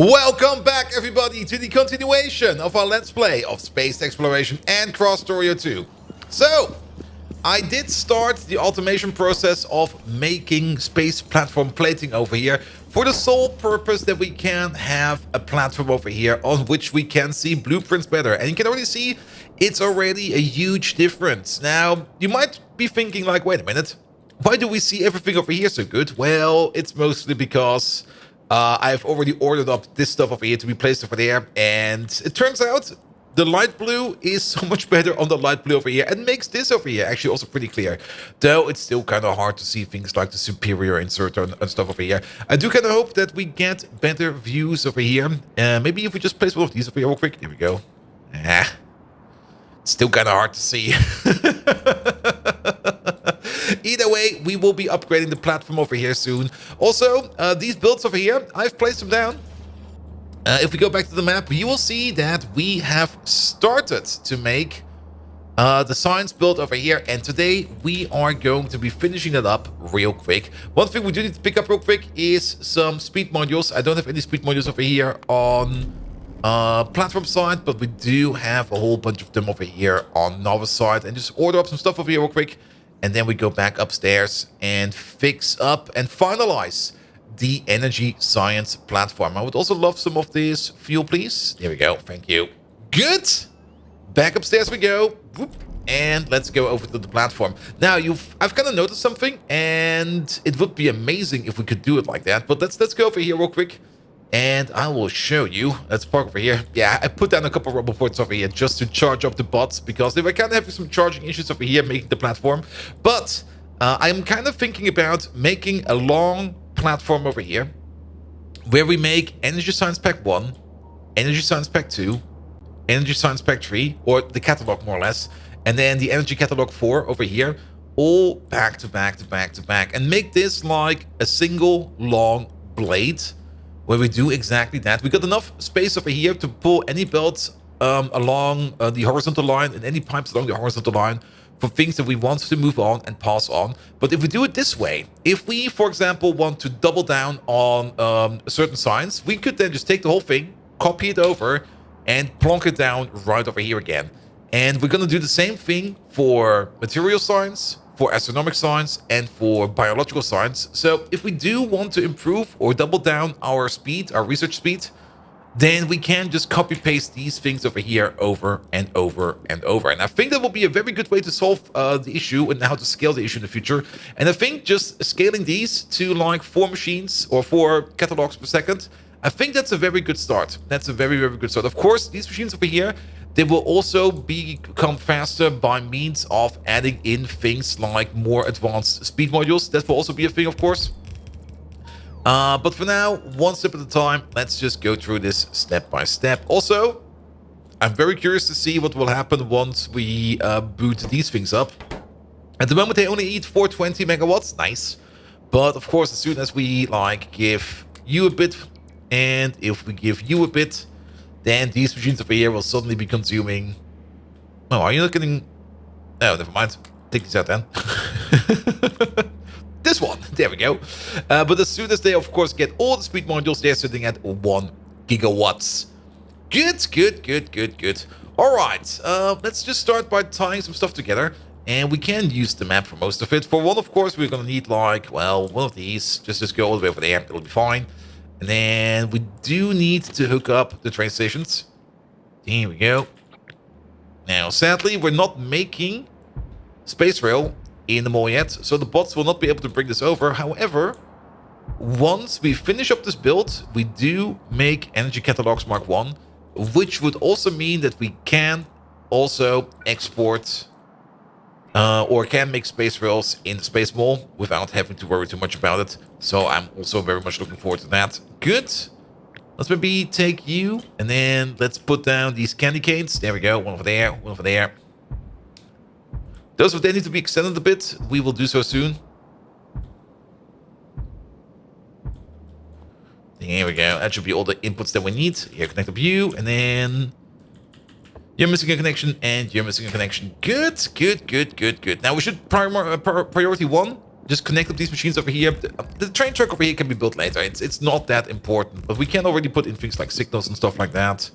Welcome back, everybody, to the continuation of our Let's Play of Space Exploration and Krastorio 2. So, I did start the automation process of making space platform plating over here for the sole purpose that we can have a platform over here on which we can see blueprints better. And you can already see it's already a huge difference. Now, you might be thinking like, wait a minute, why do we see everything over here so good? Well, it's mostly because I've already ordered up this stuff over here to be placed over there, and it turns out the light blue is so much better on the light blue over here and makes this over here actually also pretty clear. Though it's still kind of hard to see things like the superior insert and stuff over here. I do kind of hope that we get better views over here. Maybe if we just place one of these over here real quick. There we go. It's still kind of hard to see. Either way, we will be upgrading the platform over here soon. Also, these builds over here, I've placed them down. If we go back to the map, you will see that we have started to make the science build over here. And today, we are going to be finishing that up real quick. One thing we do need to pick up real quick is some speed modules. I don't have any speed modules over here on platform side, but we do have a whole bunch of them over here on novice side. And just order up some stuff over here real quick. And then we go back upstairs and fix up and finalize the energy science platform. I would also love some of this fuel, please. There we go. Thank you. Good. Back upstairs we go. Whoop. And let's go over to the platform. Now, I've kind of noticed something, and it would be amazing if we could do it like that. But let's go over here real quick. And I will show you. Let's park over here. Yeah, I put down a couple of rubber boards over here just to charge up the bots, because they were kind of having some charging issues over here making the platform. But I'm kind of thinking about making a long platform over here where we make Energy Science Pack 1, Energy Science Pack 2, Energy Science Pack 3, or the Catalogue more or less, and then the Energy Catalogue 4 over here, all back to back to back to back, and make this like a single long blade where we do exactly that. We got enough space over here to pull any belts along the horizontal line and any pipes along the horizontal line for things that we want to move on and pass on. But if we do it this way, if we, for example, want to double down on a certain science, we could then just take the whole thing, copy it over, and plonk it down right over here again. And we're going to do the same thing for material science, for astronomic science, and for biological science. So if we do want to improve or double down our speed, our research speed, then we can just copy paste these things over here over and over and over. And I think that will be a very good way to solve the issue and how to scale the issue in the future. And I think just scaling these to like 4 machines or 4 catalogs per second, I think that's a very good start. That's a very, very good start. Of course, these machines over here, they will also become faster by means of adding in things like more advanced speed modules. That will also be a thing, of course. But for now, one step at a time, let's just go through this step by step. Also, I'm very curious to see what will happen once we boot these things up. At the moment, they only eat 420 megawatts. Nice. But of course, as soon as we like give you a bit, and if we give you a bit, then these machines over here will suddenly be consuming... Oh, are you not getting... Oh, never mind. Take these out then. This one. There we go. But as soon as they, of course, get all the speed modules, they're sitting at 1 gigawatts. Good, good, good, good, good. All right. Let's just start by tying some stuff together. And we can use the map for most of it. For one, of course, we're going to need, like, well, one of these. Just go all the way over there. It'll be fine. And then we do need to hook up the train stations. Here we go. Now, sadly, we're not making space rail in the mall yet, so the bots will not be able to bring this over. However, once we finish up this build, we do make Energy Catalogs Mark 1, which would also mean that we can also export or can make space rails in the Space Mall without having to worry too much about it. So I'm also very much looking forward to that. Good. Let's maybe take you, and then let's put down these candy canes. There we go. One over there, one over there. Those, if they need to be extended a bit, we will do so soon. There we go. That should be all the inputs that we need. Here, connect up you, and then... You're missing a connection, and you're missing a connection. Good, good, good, good, good. Now we should priority 1 just connect up these machines over here. The train track over here can be built later. It's not that important, but we can already put in things like signals and stuff like that.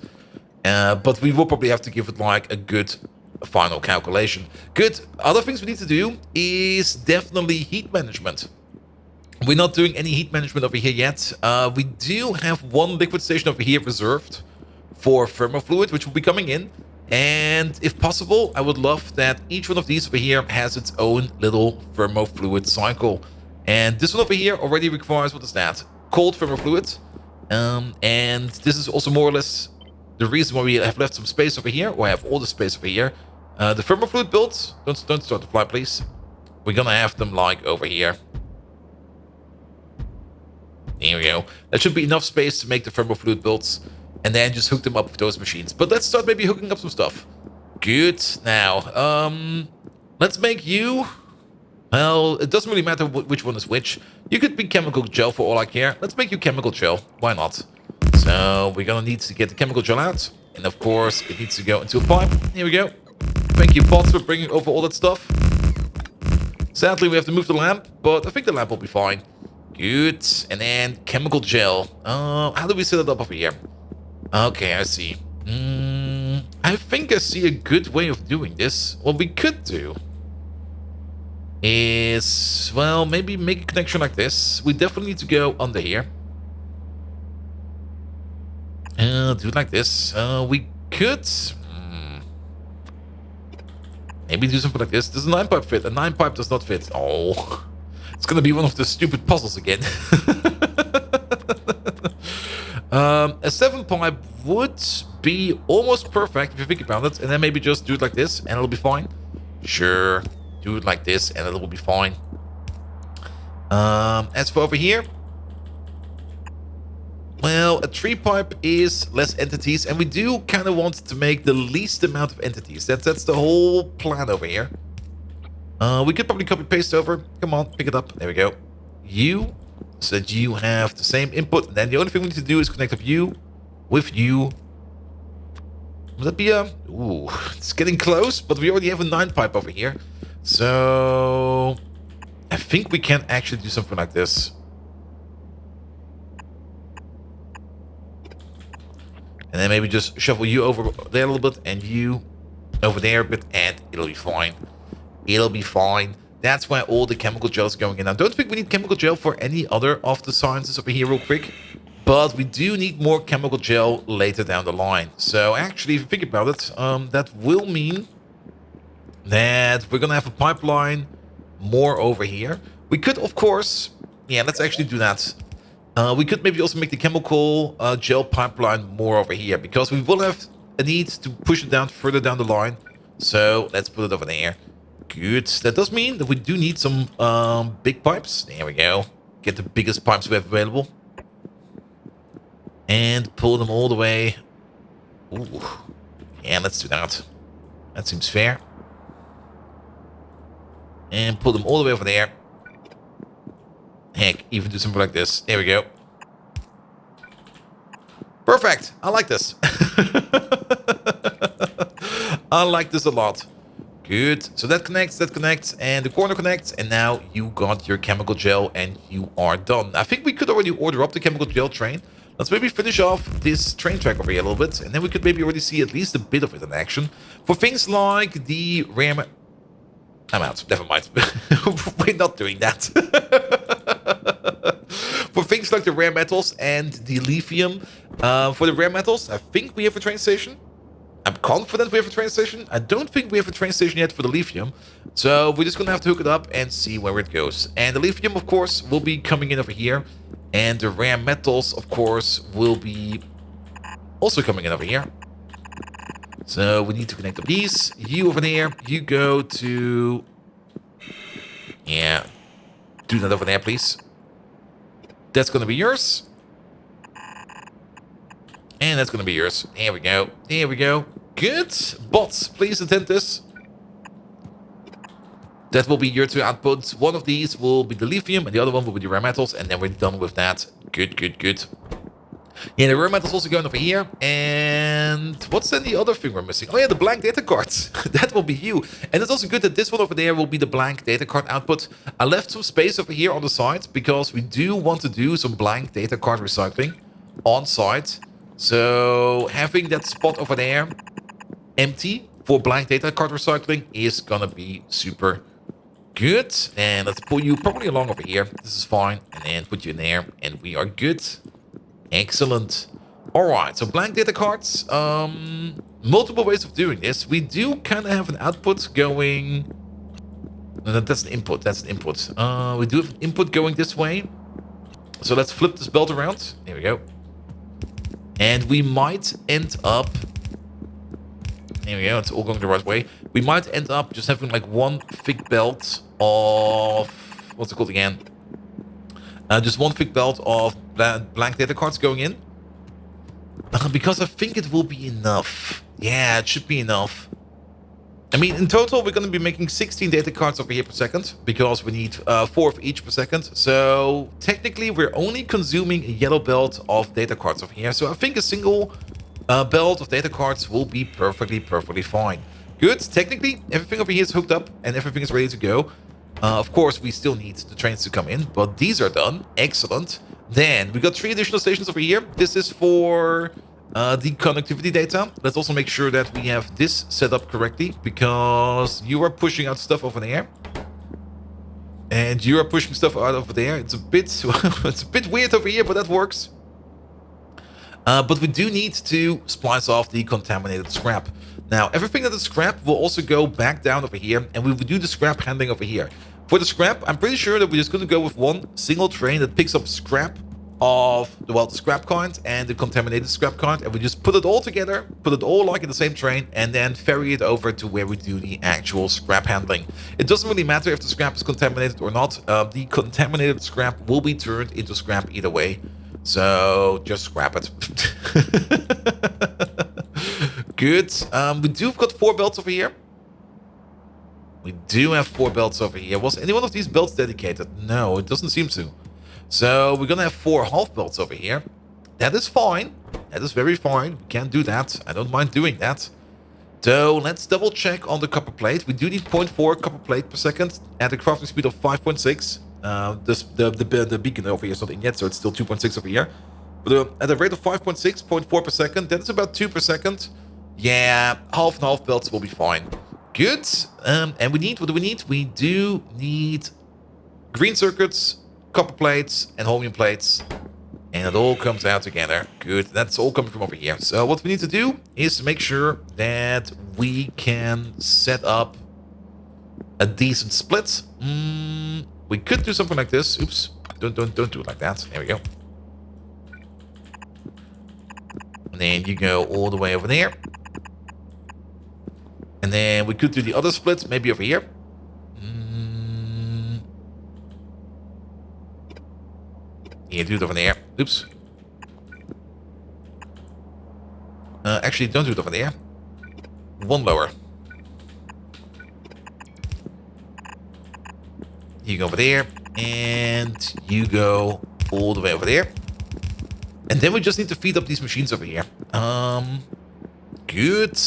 But we will probably have to give it like a good final calculation. Good. Other things we need to do is definitely heat management. We're not doing any heat management over here yet. We do have one liquid station over here reserved for thermofluid, which will be coming in. And if possible, I would love that each one of these over here has its own little thermofluid cycle. And this one over here already requires, what is that? Cold thermofluid. And this is also more or less the reason why we have left some space over here, or have all the space over here. The thermofluid builds, don't start the fly, please. We're gonna have them like over here. There we go. That should be enough space to make the thermofluid builds. And then just hook them up with those machines. But let's start maybe hooking up some stuff. Good. Now, let's make you... Well, it doesn't really matter which one is which. You could be chemical gel for all I care. Let's make you chemical gel. Why not? So, we're gonna need to get the chemical gel out. And of course, it needs to go into a pipe. Here we go. Thank you, Pots, for bringing over all that stuff. Sadly, we have to move the lamp, but I think the lamp will be fine. Good. And then chemical gel. How do we set it up over here? Okay, I see. I think I see a good way of doing this. What we could do is, well, maybe make a connection like this. We definitely need to go under here. Do it like this. We could... maybe do something like this. Does a 9-pipe fit? A 9-pipe does not fit. Oh, it's gonna be one of the stupid puzzles again. A 7-pipe would be almost perfect if you think about it, and then maybe just do it like this and it'll be fine. Sure, do it like this and it'll be fine. As for over here, well, a 3-pipe is less entities, and we do kind of want to make the least amount of entities. That's the whole plan over here. We could probably copy paste over. Come on, pick it up. There we go. You. So that you have the same input. And then the only thing we need to do is connect up you with you. Would that be a... Ooh, it's getting close, but we already have a 9-pipe over here. So... I think we can actually do something like this. And then maybe just shuffle you over there a little bit and you over there a bit, and it'll be fine. It'll be fine. That's why all the chemical gel is going in. I don't think we need chemical gel for any other of the sciences over here real quick. But we do need more chemical gel later down the line. So actually, if you think about it, that will mean that we're going to have a pipeline more over here. We could, of course... Yeah, let's actually do that. We could maybe also make the chemical gel pipeline more over here. Because we will have a need to push it down further down the line. So let's put it over there. Good. That does mean that we do need some big pipes. There we go. Get the biggest pipes we have available. And pull them all the way. Ooh. Yeah, let's do that. That seems fair. And pull them all the way over there. Heck, even do something like this. There we go. Perfect. I like this. I like this a lot. Good. So that connects, and the corner connects, and now you got your chemical gel, and you are done. I think we could already order up the chemical gel train. Let's maybe finish off this train track over here a little bit, and then we could maybe already see at least a bit of it in action. For things like the rare... I'm out. Never mind. We're not doing that. For things like the rare metals and the lithium, for the rare metals, I think we have a train station. I'm confident we have a train station. I don't think we have a train station yet for the lithium. So we're just going to have to hook it up and see where it goes. And the lithium, of course, will be coming in over here. And the rare metals, of course, will be also coming in over here. So we need to connect up these. You over there. You go to... Yeah. Do that over there, please. That's going to be yours. And that's going to be yours. There we go. There we go. Good. Bots, please attend this. That will be your 2 outputs. One of these will be the lithium, and the other one will be the rare metals. And then we're done with that. Good, good, good. Yeah, the room is also going over here. And what's then the other thing we're missing? Oh yeah, the blank data cards. That will be you. And it's also good that this one over there will be the blank data card output. I left some space over here on the side because we do want to do some blank data card recycling on site. So having that spot over there empty for blank data card recycling is gonna be super good. And let's pull you probably along over here. This is fine. And then put you in there and we are good. Excellent. All right, so blank data cards. Multiple ways of doing this. We do kind of have an output going. No, that's an input. That's an input. We do have an input going this way. So let's flip this belt around. There we go. And we might end up. There we go. It's all going the right way. We might end up just having like one thick belt of what's it called again? Just one thick belt of blank data cards going in. Because I think it will be enough. Yeah, it should be enough. I mean, in total, we're going to be making 16 data cards over here per second. Because we need 4 of each per second. So, technically, we're only consuming a yellow belt of data cards over here. So, I think a single belt of data cards will be perfectly fine. Good. Technically, everything over here is hooked up. And everything is ready to go. Of course, we still need the trains to come in, but these are done. Excellent. Then we got 3 additional stations over here. This is for the connectivity data. Let's also make sure that we have this set up correctly because you are pushing out stuff over there. And you are pushing stuff out over there. It's a bit it's a bit weird over here, but that works. But we do need to splice off the contaminated scrap. Now, everything that is scrap will also go back down over here, and we will do the scrap handling over here. For the scrap, I'm pretty sure that we're just going to go with one single train that picks up scrap of, well, the scrap kind and the contaminated scrap kind, and we just put it all together, put it all like in the same train, and then ferry it over to where we do the actual scrap handling. It doesn't really matter if the scrap is contaminated or not. The contaminated scrap will be turned into scrap either way. So just scrap it. Good. We do have got 4 belts over here. We do have 4 belts over here. Was any one of these belts dedicated? No, it doesn't seem to. So we're gonna have 4 half belts over here. That is fine. That is very fine. We can do that. I don't mind doing that. So let's double check on the copper plate. We do need 0.4 copper plate per second at a crafting speed of 5.6. The beacon over here is not in yet, so it's still 2.6 over here. But at a rate of 5.6, 0.4 per second, that is about 2 per second. Yeah, half and half belts will be fine. Good. And we need, what do we need? We do need green circuits, copper plates, and holmium plates. And it all comes out together. Good. That's all coming from over here. So what we need to do is make sure that we can set up a decent split. We could do something like this. Oops. Don't do it like that. There we go. And then you go all the way over there. And then we could do the other split, maybe over here. Yeah, do it over there. Oops. Actually, don't do it over there. One lower. You go over there. And you go all the way over there. And then we just need to feed up these machines over here. Good.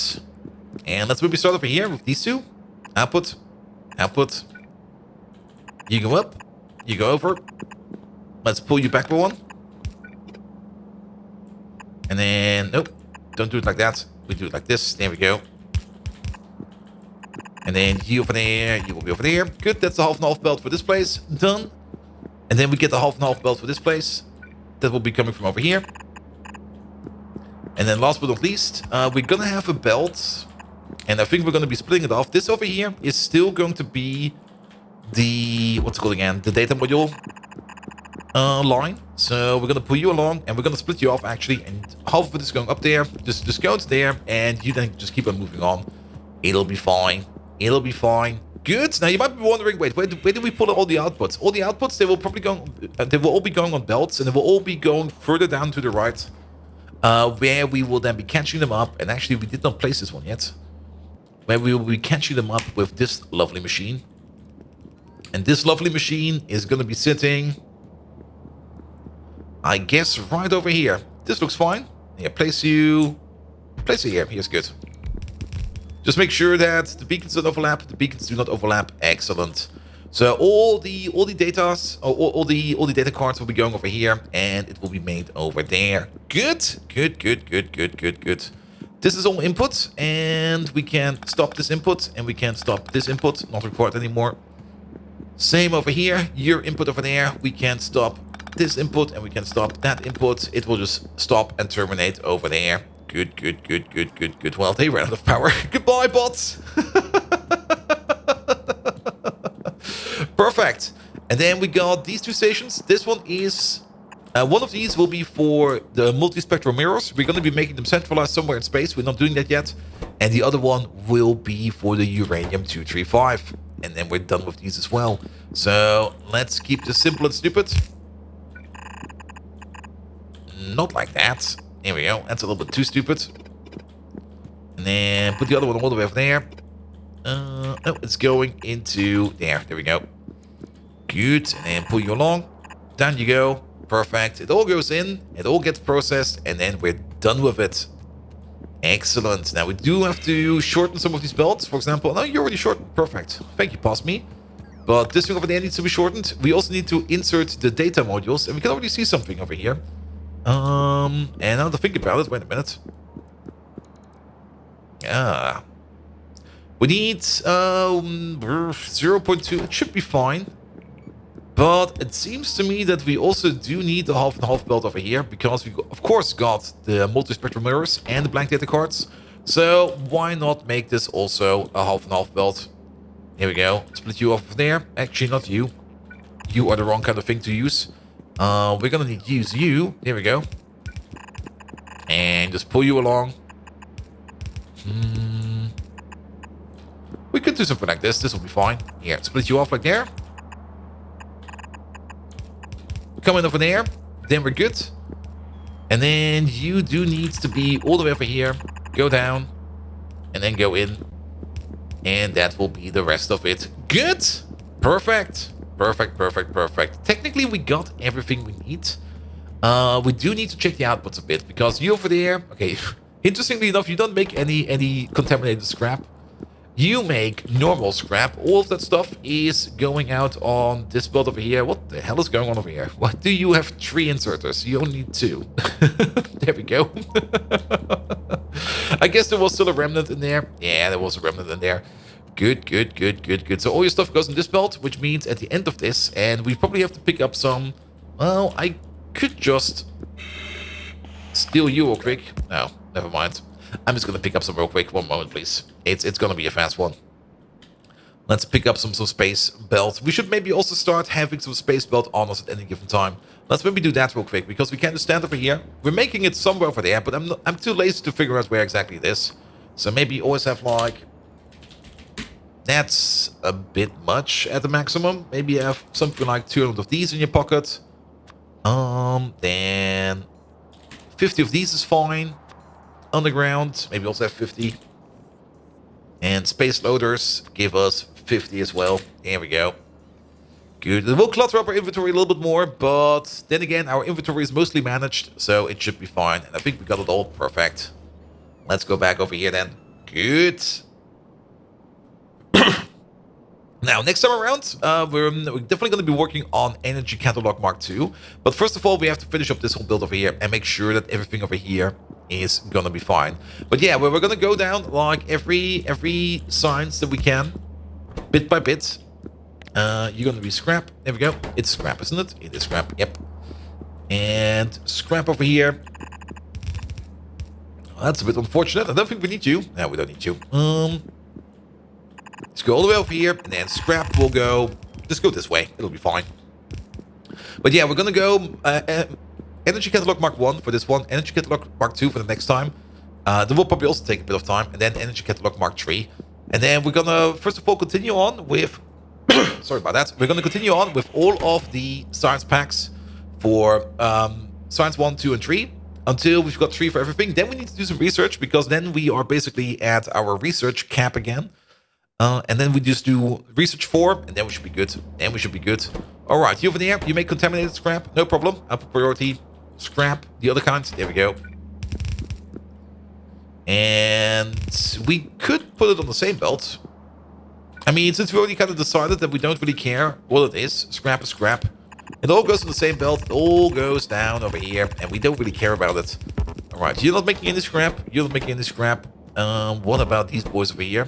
And let's maybe start over here with these 2. Output. Output. You go up. You go over. Let's pull you back for one. And then, nope. Don't do it like that. We do it like this. There we go. And then you over there. You will be over there. Good. That's the half and half belt for this place. Done. And then we get the half and half belt for this place. That will be coming from over here. And then last but not least, we're going to have a belt. And I think we're going to be splitting it off. This over here is still going to be the, what's it called again? The data module line. So we're going to pull you along and we're going to split you off actually. And half of it is going up there. Just go to there and you then just keep on moving on. It'll be fine. It'll be fine. Good. Now you might be wondering, wait, where do we pull all the outputs? All the outputs, they will probably go, they will all be going on belts and they will all be going further down to the right. Where we will then be catching them up. And actually we did not place this one yet. Where we will be catching them up with this lovely machine. And this lovely machine is going to be sitting, I guess, right over here. this looks fine. Yeah, place you here. Here's good. Just make sure that the beacons don't overlap. The beacons do not overlap. Excellent. So all the data, all the data cards will be going over here, and it will be made over there. Good. This is all input, and we can stop this input, and we can stop this input. Not required anymore. Same over here. Your input over there. We can stop this input, and we can stop that input. It will just stop and terminate over there. Good. Well, they ran out of power. Goodbye, bots. Perfect. And then we got these two stations. This one is... one of these will be for the multispectral mirrors. We're going to be making them centralized somewhere in space. We're not doing that yet. And the other one will be for the uranium-235. And then we're done with these as well. So let's keep this simple and stupid. Not like that. There we go. That's a little bit too stupid. And then put the other one all the way over there. No, it's going into there. There we go. Good. And then pull you along. Down you go. Perfect. It all goes in. It all gets processed. And then we're done with it. Excellent. Now we do have to shorten some of these belts. For example, no, you already shortened. Perfect. Thank you, past me. But this thing over there needs to be shortened. We also need to insert the data modules. And we can already see something over here. And now to think about it, wait a minute. We need 0.2. It should be fine. But it seems to me that we also do need the half and half belt over here, because we of course got the multispectral mirrors and the blank data cards. So why not make this also a half and half belt? Here we go. Split you off there. Actually, not you. You are the wrong kind of thing to use. We're gonna need to use you. There we go. And just pull you along. We could do something like this. This will be fine. Here, split you off like there. Come in over there. Then we're good. And then you do need to be all the way over here. Go down. And then go in. And that will be the rest of it. Good. Perfect. Perfect. Technically, we got everything we need. We do need to check the outputs a bit, because you over there... Okay, interestingly enough, you don't make any contaminated scrap. You make normal scrap. All of that stuff is going out on this belt over here. What the hell is going on over here? Why do you have 3 inserters? You only need 2. There we go. I guess there was still a remnant in there. Yeah, there was a remnant in there. Good. So all your stuff goes in this belt, which means at the end of this, and we probably have to pick up some... Well, I could just steal you real quick. No, never mind. I'm just going to pick up some real quick. One moment, please. It's going to be a fast one. Let's pick up some space belt. We should maybe also start having some space belt on us at any given time. Let's maybe do that real quick, because we can't just stand over here. We're making it somewhere over there, but I'm too lazy to figure out where exactly it is. So maybe you always have like... That's a bit much at the maximum. Maybe you have something like 200 of these in your pocket. Then 50 of these is fine. Underground, maybe also have 50. And space loaders give us 50 as well. There we go. Good. It will clutter up our inventory a little bit more, but then again, our inventory is mostly managed, so it should be fine. And I think we got it all perfect. Let's go back over here then. Good. Now, next time around, we're definitely going to be working on Energy Catalogue Mark II. But first of all, we have to finish up this whole build over here and make sure that everything over here is going to be fine. But yeah, we're going to go down like every science that we can, bit by bit. You're going to be scrap. There we go. It's scrap, isn't it? It is scrap. Yep. And scrap over here. That's a bit unfortunate. I don't think we need you. No, we don't need you. Let's go all the way over here, and then scrap will go... Just go this way. It'll be fine. But yeah, we're going to go Energy Catalogue Mark 1 for this one. Energy Catalogue Mark 2 for the next time. That will probably also take a bit of time. And then Energy Catalogue Mark 3. And then we're going to, first of all, continue on with... sorry about that. We're going to continue on with all of the science packs for Science 1, 2, and 3. Until we've got 3 for everything. Then we need to do some research, because then we are basically at our research cap again. And then we just do research 4, and then we should be good. And we should be good. All right, you over there, you make contaminated scrap, no problem. Upper priority. scrap, the other kind. There we go. And we could put it on the same belt. I mean, since we already kind of decided that we don't really care what it is, scrap is scrap. It all goes on the same belt, it all goes down over here, and we don't really care about it. Alright, you're not making any scrap, you're not making any scrap. What about these boys over here?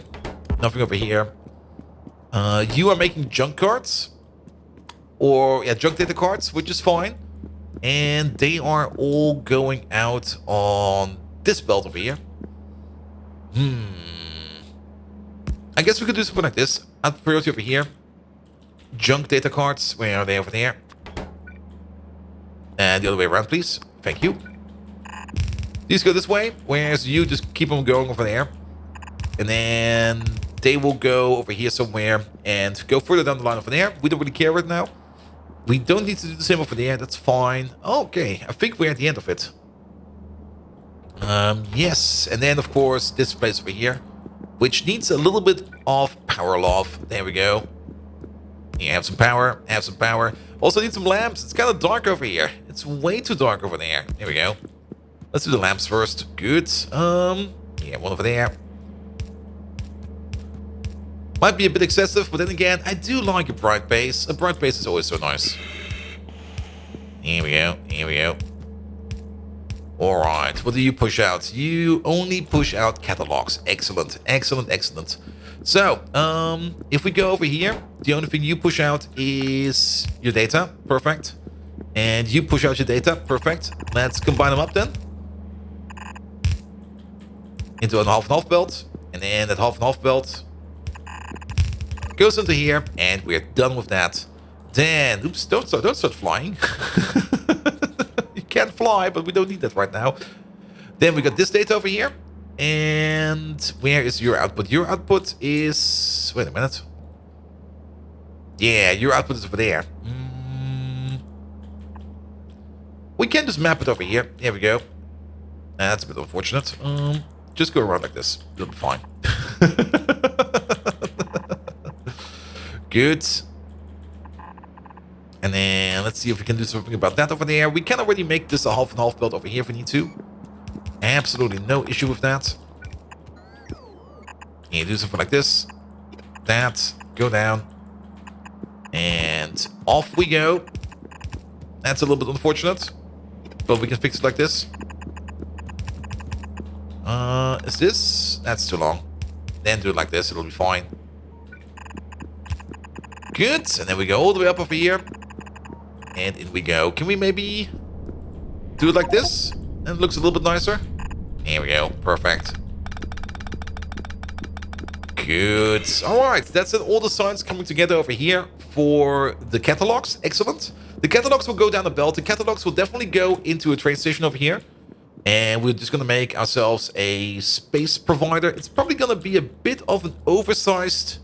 Nothing over here. You are making junk cards. Or, yeah, junk data cards, which is fine. And they are all going out on this belt over here. I guess we could do something like this. Add priority over here. Junk data cards, where are they over there? And the other way around, please. Thank you. These go this way, whereas you just keep them going over there. And then they will go over here somewhere and go further down the line over there. We don't really care right now. We don't need to do the same over there, that's fine. Okay, I think we're at the end of it. Yes, and then of course this place over here, which needs a little bit of power love. There we go. Yeah, have some power, have some power. Also need some lamps. It's kind of dark over here. It's way too dark over there. There we go. Let's do the lamps first. Good. Yeah, one over there. Might be a bit excessive, but then again, I do like a bright base. A bright base is always so nice. Here we go. Here we go. Alright, what do you push out? You only push out catalogs. Excellent, excellent, excellent. So, if we go over here, the only thing you push out is your data. Perfect. And you push out your data. Perfect. Let's combine them up then. Into a half and half belt. And then that half and half belt goes into here, and we're done with that. Then, oops, don't start flying. You can't fly, but we don't need that right now. Then we got this data over here. And where is your output? Your output is... Wait a minute. Yeah, your output is over there. We can just map it over here. There we go. That's a bit unfortunate. Just go around like this. It'll be fine. Good. And then let's see if we can do something about that over there. We can already make this a half and half belt over here if we need to. Absolutely no issue with that. Yeah, do something like this. That. Go down. And off we go. That's a little bit unfortunate. But we can fix it like this. Is this? That's too long. Then do it like this. It'll be fine. Good. And then we go all the way up over here. And in we go. Can we maybe do it like this? And it looks a little bit nicer. Here we go. Perfect. Good. Alright. That's it. All the signs coming together over here for the catalogs. Excellent. The catalogs will go down the belt. The catalogs will definitely go into a train station over here. And we're just going to make ourselves a space provider. It's probably going to be a bit of an oversized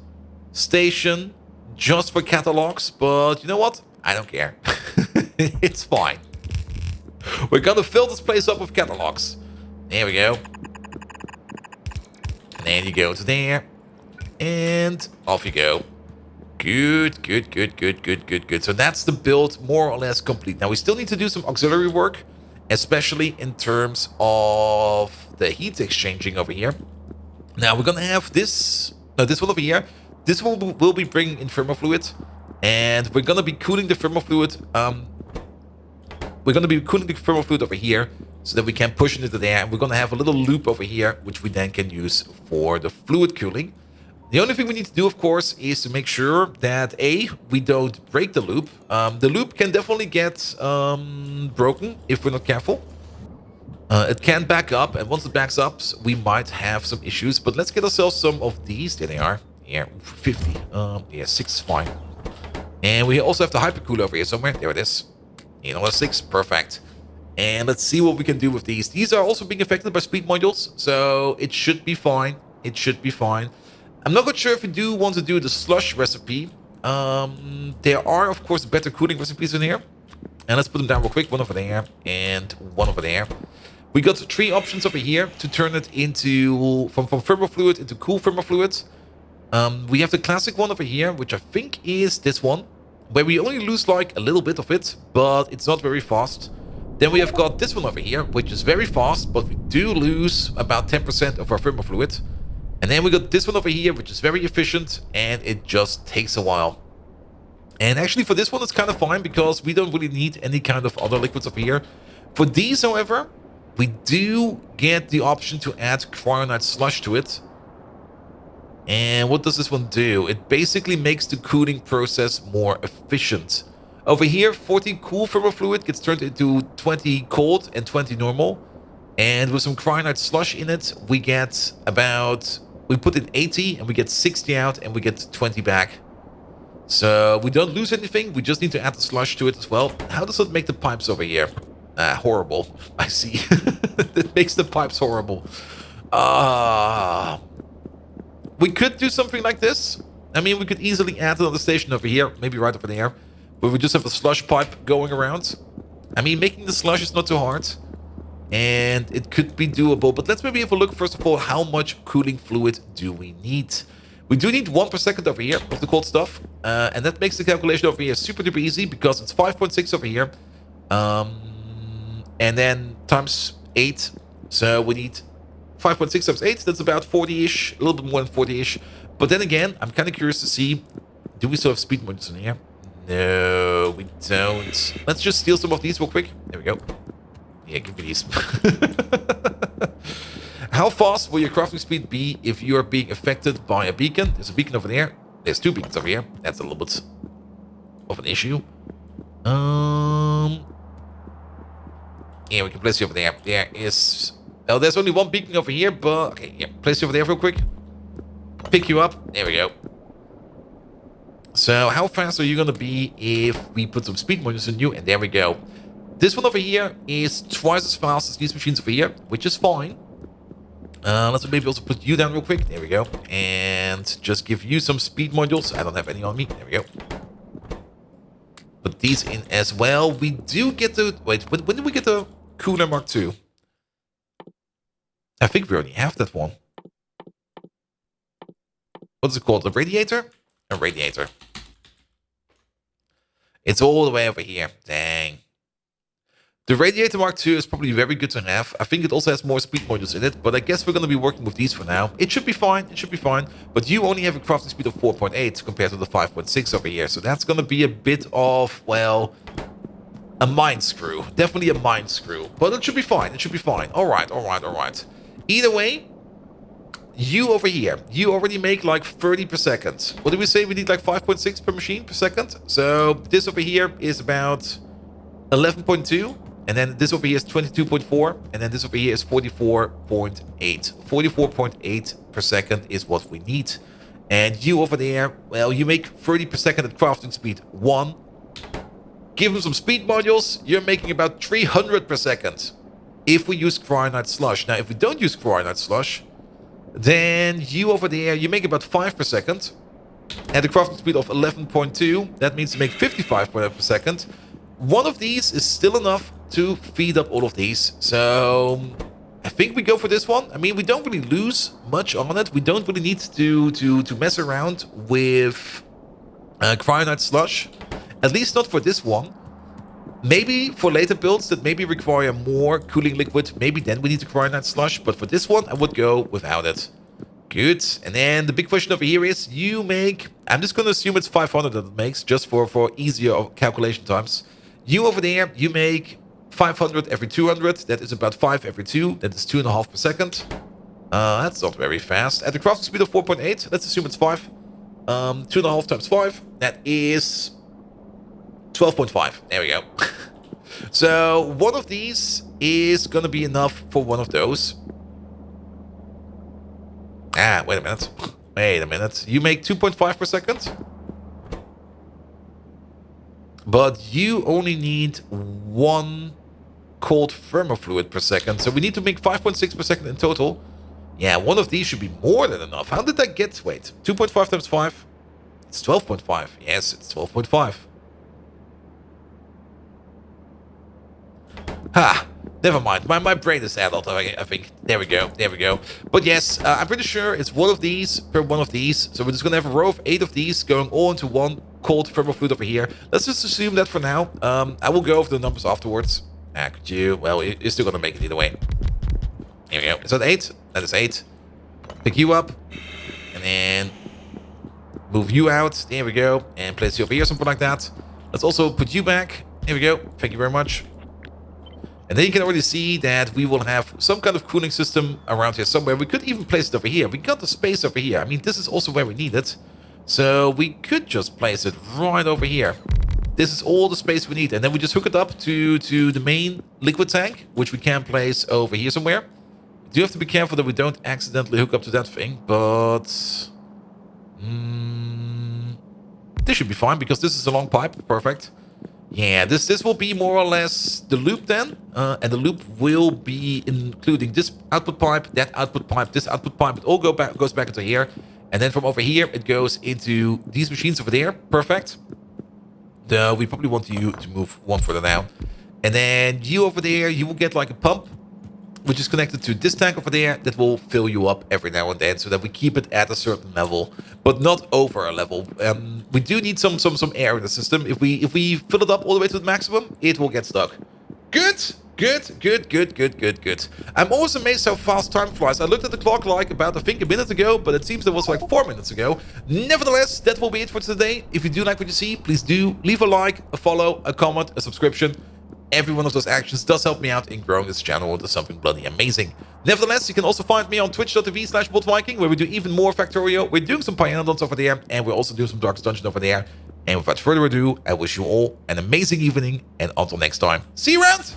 station just for catalogs. But you know what? I don't care. It's fine. We're going to fill this place up with catalogs. There we go. And then you go to there. And off you go. Good, good, good, good, good, good, good. So that's the build more or less complete. Now we still need to do some auxiliary work. Especially in terms of the heat exchanging over here. Now we're going to have this... No, this one over here. This one will be bringing in thermofluid. And we're going to be cooling the thermofluid. We're going to be cooling the thermofluid over here. So that we can push it into there. And we're going to have a little loop over here. Which we then can use for the fluid cooling. The only thing we need to do, of course, is to make sure that A, we don't break the loop. The loop can definitely get broken if we're not careful. It can back up, and once it backs up, we might have some issues. But let's get ourselves some of these. There they are. Yeah, 50. Yeah, 6 is fine. And we also have the hypercooler over here somewhere. There it is. Another 6. Perfect. And let's see what we can do with these. These are also being affected by speed modules, so it should be fine. It should be fine. I'm not quite sure if we do want to do the slush recipe. There are, of course, better cooling recipes in here. And let's put them down real quick. One over there and one over there. We got 3 options over here to turn it into... From thermofluid into cool thermofluid. We have the classic one over here, which I think is this one. Where we only lose like a little bit of it, but it's not very fast. Then we have got this one over here, which is very fast, but we do lose about 10% of our thermal fluid. And then we got this one over here, which is very efficient, and it just takes a while. And actually for this one, it's kind of fine because we don't really need any kind of other liquids over here. For these, however, we do get the option to add cryonite slush to it. And what does this one do? It basically makes the cooling process more efficient. Over here, 40 cool thermal fluid gets turned into 20 cold and 20 normal. And with some cryonite slush in it, we get about... We put in 80 and we get 60 out and we get 20 back. So we don't lose anything. We just need to add the slush to it as well. How does it make the pipes over here? Horrible. I see. It makes the pipes horrible. We could do something like this. I mean, we could easily add another station over here. Maybe right over there. Where we just have a slush pipe going around. I mean, making the slush is not too hard. And it could be doable, but let's maybe have a look first of all, how much cooling fluid do we need? We do need 1 per second over here of the cold stuff, and that makes the calculation over here super duper easy because it's 5.6 over here, and then times 8, so we need 5.6 times 8, that's about 40-ish, a little bit more than 40-ish, but then again, I'm kind of curious to see, do we still have speed modules in here? No, we don't. Let's just steal some of these real quick. There we go. Yeah, give me these. How fast will your crafting speed be if you are being affected by a beacon? There's a beacon over there. There's 2 beacons over here. That's a little bit of an issue. Yeah, we can place you over there. There is... Oh, there's only 1 beacon over here, but... Okay, yeah, place you over there real quick. Pick you up. There we go. So, how fast are you going to be if we put some speed modules in you? And there we go. This one over here is twice as fast as these machines over here, which is fine. Let's maybe also put you down real quick. There we go. And just give you some speed modules. I don't have any on me. There we go. Put these in as well. We do get the... Wait, when did we get the cooler Mark II? I think we already have that one. What's it called? A radiator? A radiator. It's all the way over here. Dang. The Radiator Mark II is probably very good to have. I think it also has more speed modules in it, but I guess we're going to be working with these for now. It should be fine, it should be fine. But you only have a crafting speed of 4.8 compared to the 5.6 over here. So that's going to be a bit of, well, a mind screw. Definitely a mind screw. But it should be fine, it should be fine. Alright, alright, alright. Either way, you over here, you already make like 30 per second. What did we say? We need like 5.6 per machine per second. So this over here is about 11.2. And then this over here is 22.4, and then this over here is 44.8. 44.8 per second is what we need. And you over there, well, you make 30 per second at crafting speed 1. Give them some speed modules, you're making about 300 per second. If we use cryonite slush. Now, if we don't use cryonite slush, then you over there, you make about 5 per second. At a crafting speed of 11.2, that means you make 55 per second. One of these is still enough to feed up all of these. So I think we go for this one. I mean, we don't really lose much on it. We don't really need to mess around with cryonite slush. At least not for this one. Maybe for later builds that maybe require more cooling liquid, maybe then we need the cryonite slush. But for this one, I would go without it. Good. And then the big question over here is you make... I'm just going to assume it's 500 that it makes, just for easier calculation times. You over there, you make 500 every 200. That is about 5 every 2. That is 2.5 per second. That's not very fast. At the crafting speed of 4.8, let's assume it's 5. 2.5 times 5. That is 12.5. There we go. So one of these is going to be enough for one of those. Wait a minute. Wait a minute. You make 2.5 per second. But you only need 1 cold thermofluid per second. So we need to make 5.6 per second in total. Yeah, one of these should be more than enough. How did that get? Wait, 2.5 times 5? It's 12.5. Yes, it's 12.5. Ha! Never mind. My brain is addled, I think. There we go. There we go. But yes, I'm pretty sure it's one of these per one of these. So we're just going to have a row of 8 of these going all into 1 cold thermofluid over here. Let's just assume that for now. I will go over the numbers afterwards. Could you? Well, you're still gonna make it either way. Here we go. Is that 8? That is 8. Pick you up. And then move you out. There we go. And place you over here, something like that. Let's also put you back. Here we go. Thank you very much. And then you can already see that we will have some kind of cooling system around here somewhere. We could even place it over here. We got the space over here. I mean, this is also where we need it. So we could just place it right over here. This is all the space we need. And then we just hook it up to the main liquid tank, which we can place over here somewhere. We do have to be careful that we don't accidentally hook up to that thing, but this should be fine because this is a long pipe. Perfect. Yeah, this will be more or less the loop then. And the loop will be including this output pipe, that output pipe, this output pipe. It all goes back into here. And then from over here, it goes into these machines over there. Perfect. Though we probably want you to move one further down. And then you over there, you will get like a pump, which is connected to this tank over there that will fill you up every now and then so that we keep it at a certain level, but not over a level. We do need some air in the system. If we fill it up all the way to the maximum, it will get stuck. Good. I'm always amazed how fast time flies. I looked at the clock like about, I think, a minute ago, but it seems it was like 4 minutes ago. Nevertheless, that will be it for today. If you do like what you see, please do leave a like, a follow, a comment, a subscription. Every one of those actions does help me out in growing this channel into something bloody amazing. Nevertheless, you can also find me on twitch.tv/botviking, where we do even more Factorio. We're doing some Pioneers over there, and we're also doing some Darkest Dungeon over there. And without further ado, I wish you all an amazing evening, and until next time, see you around!